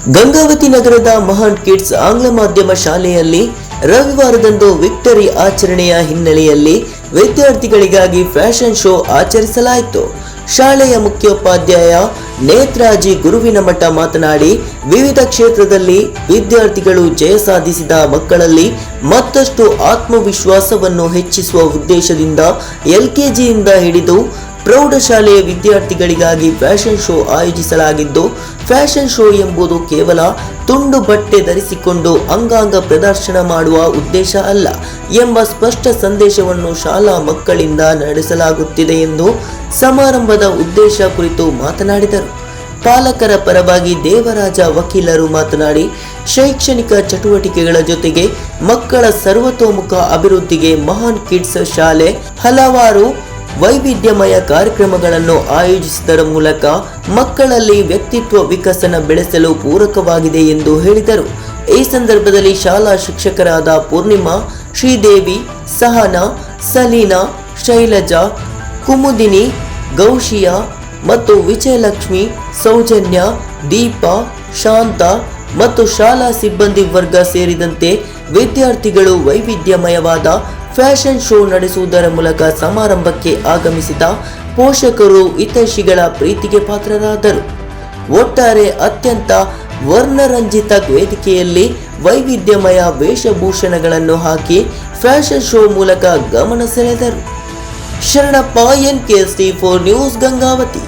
ಗಂಗಾವತಿ ನಗರದ ಮಹಾನ್ ಕಿಡ್ಸ್ ಆಂಗ್ಲ ಮಾಧ್ಯಮ ಶಾಲೆಯಲ್ಲಿ ರವಿವಾರದಂದು ವಿಕ್ಟರಿ ಆಚರಣೆಯ ಹಿನ್ನೆಲೆಯಲ್ಲಿ ವಿದ್ಯಾರ್ಥಿಗಳಿಗಾಗಿ ಫ್ಯಾಷನ್ ಶೋ ಆಚರಿಸಲಾಯಿತು. ಶಾಲೆಯ ಮುಖ್ಯೋಪಾಧ್ಯಾಯ ನೇತ್ರಾಜಿ ಗುರುವಿನಮಠ ಮಾತನಾಡಿ, ವಿವಿಧ ಕ್ಷೇತ್ರದಲ್ಲಿ ವಿದ್ಯಾರ್ಥಿಗಳು ಜಯ ಸಾಧಿಸಿದ ಮಕ್ಕಳಲ್ಲಿ ಮತ್ತಷ್ಟು ಆತ್ಮವಿಶ್ವಾಸವನ್ನು ಹೆಚ್ಚಿಸುವ ಉದ್ದೇಶದಿಂದ LKGಯಿಂದ ಹಿಡಿದು ಪ್ರೌಢಶಾಲೆಯ ವಿದ್ಯಾರ್ಥಿಗಳಿಗಾಗಿ ಫ್ಯಾಷನ್ ಶೋ ಆಯೋಜಿಸಲಾಗಿದ್ದು, ಫ್ಯಾಷನ್ ಶೋ ಎಂಬುದು ಕೇವಲ ತುಂಡು ಬಟ್ಟೆ ಧರಿಸಿಕೊಂಡು ಅಂಗಾಂಗ ಪ್ರದರ್ಶನ ಮಾಡುವ ಉದ್ದೇಶ ಅಲ್ಲ ಎಂಬ ಸ್ಪಷ್ಟ ಸಂದೇಶವನ್ನು ಶಾಲಾ ಮಕ್ಕಳಿಂದ ನಡೆಸಲಾಗುತ್ತಿದೆ ಎಂದು ಸಮಾರಂಭದ ಉದ್ದೇಶ ಕುರಿತು ಮಾತನಾಡಿದರು. ಪಾಲಕರ ಪರವಾಗಿ ದೇವರಾಜ ವಕೀಲರು ಮಾತನಾಡಿ, ಶೈಕ್ಷಣಿಕ ಚಟುವಟಿಕೆಗಳ ಜೊತೆಗೆ ಮಕ್ಕಳ ಸರ್ವತೋಮುಖ ಅಭಿವೃದ್ಧಿಗೆ ಮಹಾನ್ ಕಿಡ್ಸ್ ಶಾಲೆ ಹಲವಾರು ವೈವಿಧ್ಯಮಯ ಕಾರ್ಯಕ್ರಮಗಳನ್ನು ಆಯೋಜಿಸುವುದರ ಮೂಲಕ ಮಕ್ಕಳಲ್ಲಿ ವ್ಯಕ್ತಿತ್ವ ವಿಕಸನ ಬೆಳೆಸಲು ಪೂರಕವಾಗಿದೆ ಎಂದು ಹೇಳಿದರು. ಈ ಸಂದರ್ಭದಲ್ಲಿ ಶಾಲಾ ಶಿಕ್ಷಕರಾದ ಪೂರ್ಣಿಮಾ, ಶ್ರೀದೇವಿ, ಸಹನಾ, ಸಲೀನಾ, ಶೈಲಜಾ, ಕುಮುದಿನಿ, ಗೌಶಿಯಾ ಮತ್ತು ವಿಜಯಲಕ್ಷ್ಮಿ, ಸೌಜನ್ಯ, ದೀಪಾ, ಶಾಂತ ಮತ್ತು ಶಾಲಾ ಸಿಬ್ಬಂದಿ ವರ್ಗ ಸೇರಿದಂತೆ ವಿದ್ಯಾರ್ಥಿಗಳು ವೈವಿಧ್ಯಮಯವಾದ ಫ್ಯಾಷನ್ ಶೋ ನಡೆಸುವುದರ ಮೂಲಕ ಸಮಾರಂಭಕ್ಕೆ ಆಗಮಿಸಿದ ಪೋಷಕರು ಹಿತೈಷಿಗಳ ಪ್ರೀತಿಗೆ ಪಾತ್ರರಾದರು. ಒಟ್ಟಾರೆ ಅತ್ಯಂತ ವರ್ಣರಂಜಿತ ವೇದಿಕೆಯಲ್ಲಿ ವೈವಿಧ್ಯಮಯ ವೇಷಭೂಷಣಗಳನ್ನು ಹಾಕಿ ಫ್ಯಾಷನ್ ಶೋ ಮೂಲಕ ಗಮನ ಸೆಳೆದರು. Sharanappa, NKST4 news, Gangavathi.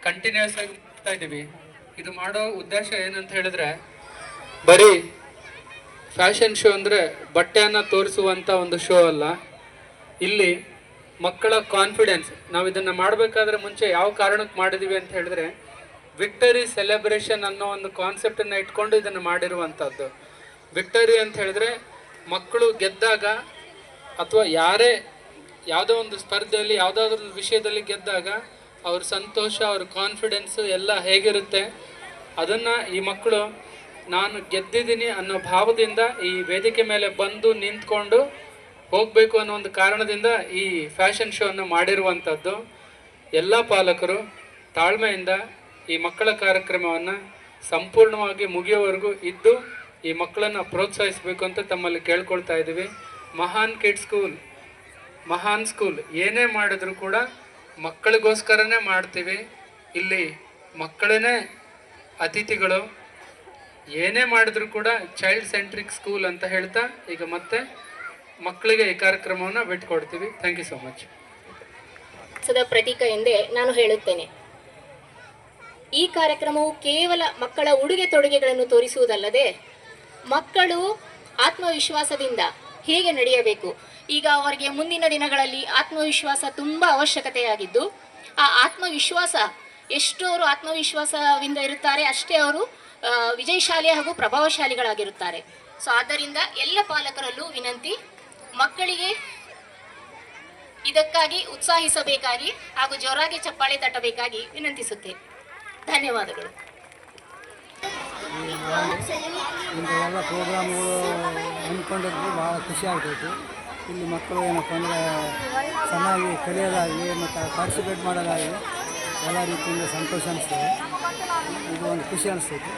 Continuous ಆಗಿ ಮಾಡ್ತಾ ಇದ್ದೀವಿ. ಇದು ಮಾಡೋ ಉದ್ದೇಶ ಏನಂತ ಹೇಳಿದ್ರೆ, ಬರೀ ಫ್ಯಾಷನ್ ಶೋ ಅಂದರೆ ಬಟ್ಟೆಯನ್ನು ತೋರಿಸುವಂಥ ಒಂದು ಶೋ ಅಲ್ಲ. ಇಲ್ಲಿ ಮಕ್ಕಳ ಕಾನ್ಫಿಡೆನ್ಸ್, ನಾವು ಇದನ್ನು ಮಾಡಬೇಕಾದ್ರೆ ಮುಂಚೆ ಯಾವ ಕಾರಣಕ್ಕೆ ಮಾಡಿದ್ದೀವಿ ಅಂತ ಹೇಳಿದ್ರೆ, ವಿಕ್ಟರಿ ಸೆಲೆಬ್ರೇಷನ್ ಅನ್ನೋ ಒಂದು ಕಾನ್ಸೆಪ್ಟನ್ನು ಇಟ್ಕೊಂಡು ಇದನ್ನು ಮಾಡಿರುವಂಥದ್ದು. ವಿಕ್ಟರಿ ಅಂತ ಹೇಳಿದ್ರೆ ಮಕ್ಕಳು ಗೆದ್ದಾಗ ಅಥವಾ ಯಾವುದೋ ಒಂದು ಸ್ಪರ್ಧೆಯಲ್ಲಿ ಯಾವುದಾದ್ರೂ ವಿಷಯದಲ್ಲಿ ಗೆದ್ದಾಗ ಅವ್ರ ಸಂತೋಷ, ಅವ್ರ ಕಾನ್ಫಿಡೆನ್ಸು ಎಲ್ಲ ಹೇಗಿರುತ್ತೆ ಅದನ್ನು ಈ ಮಕ್ಕಳು ನಾನು ಗೆದ್ದಿದ್ದೀನಿ ಅನ್ನೋ ಭಾವದಿಂದ ಈ ವೇದಿಕೆ ಮೇಲೆ ಬಂದು ನಿಂತ್ಕೊಂಡು ಹೋಗಬೇಕು ಅನ್ನೋ ಒಂದು ಕಾರಣದಿಂದ ಈ ಫ್ಯಾಷನ್ ಶೋವನ್ನು ಮಾಡಿರುವಂಥದ್ದು. ಎಲ್ಲ ಪಾಲಕರು ತಾಳ್ಮೆಯಿಂದ ಈ ಮಕ್ಕಳ ಕಾರ್ಯಕ್ರಮವನ್ನು ಸಂಪೂರ್ಣವಾಗಿ ಮುಗಿಯೋವರೆಗೂ ಇದ್ದು ಈ ಮಕ್ಕಳನ್ನು ಪ್ರೋತ್ಸಾಹಿಸಬೇಕು ಅಂತ ತಮ್ಮಲ್ಲಿ ಕೇಳ್ಕೊಳ್ತಾ ಇದ್ದೀವಿ. ಮಹಾನ್ ಸ್ಕೂಲ್ ಏನೇ ಮಾಡಿದ್ರು ಕೂಡ ಮಕ್ಕಳಿಗೋಸ್ಕರನೇ ಮಾಡ್ತೀವಿ. ಇಲ್ಲಿ ಮಕ್ಕಳೇ ಅತಿಥಿಗಳು. ಏನೇ ಮಾಡಿದ್ರು ಕೂಡ ಚೈಲ್ಡ್ ಸೆಂಟ್ರಿಕ್ ಸ್ಕೂಲ್ ಅಂತ ಹೇಳ್ತಾ ಈಗ ಮತ್ತೆ ಮಕ್ಕಳಿಗೆ ಈ ಕಾರ್ಯಕ್ರಮವನ್ನು ಬಿಟ್ಕೊಡ್ತೀವಿ. Thank you so much. ಪ್ರತೀಕ ಎಂದೇ ನಾನು ಹೇಳುತ್ತೇನೆ. ಈ ಕಾರ್ಯಕ್ರಮವು ಕೇವಲ ಮಕ್ಕಳ ಉಡುಗೆ ತೊಡುಗೆಗಳನ್ನು ತೋರಿಸುವುದಲ್ಲದೆ ಮಕ್ಕಳು ಆತ್ಮವಿಶ್ವಾಸದಿಂದ ಹೇಗೆ ನಡೆಯಬೇಕು, ಈಗ ಅವರಿಗೆ ಮುಂದಿನ ದಿನಗಳಲ್ಲಿ ಆತ್ಮವಿಶ್ವಾಸ ತುಂಬ ಅವಶ್ಯಕತೆಯಾಗಿದ್ದು, ಆ ಆತ್ಮವಿಶ್ವಾಸ ಎಷ್ಟು ಅವರು ಆತ್ಮವಿಶ್ವಾಸದಿಂದ ಇರುತ್ತಾರೆ ಅಷ್ಟೇ ಅವರು ವಿಜಯಶಾಲಿ ಹಾಗೂ ಪ್ರಭಾವಶಾಲಿಗಳಾಗಿರುತ್ತಾರೆ. ಸೊ ಆದ್ದರಿಂದ ಎಲ್ಲ ಪಾಲಕರಲ್ಲೂ ವಿನಂತಿ, ಮಕ್ಕಳಿಗೆ ಇದಕ್ಕಾಗಿ ಉತ್ಸಾಹಿಸಬೇಕಾಗಿ ಹಾಗೂ ಜೋರಾಗಿ ಚಪ್ಪಾಳೆ ತಟ್ಟಬೇಕಾಗಿ ವಿನಂತಿಸುತ್ತೇನೆ. ಧನ್ಯವಾದಗಳು. ಎಲ್ಲ ಪ್ರೋಗ್ರಾಮ್ಗಳು ಅಂದ್ಕೊಂಡಿದ್ದು ಭಾಳ ಖುಷಿ ಆಗ್ತೈತಿ. ಇಲ್ಲಿ ಮಕ್ಕಳು ಏನಪ್ಪ ಅಂದರೆ ಚೆನ್ನಾಗಿ ಕಲಿಯೋದಾಗಲಿ ಮತ್ತು ಪಾರ್ಟಿಸಿಪೇಟ್ ಮಾಡೋದಾಗಲಿ ಎಲ್ಲ ರೀತಿಯಿಂದ ಸಂತೋಷ ಅನಿಸ್ತದೆ. ಇದು ಒಂದು ಖುಷಿ ಅನಿಸ್ತೈತಿ.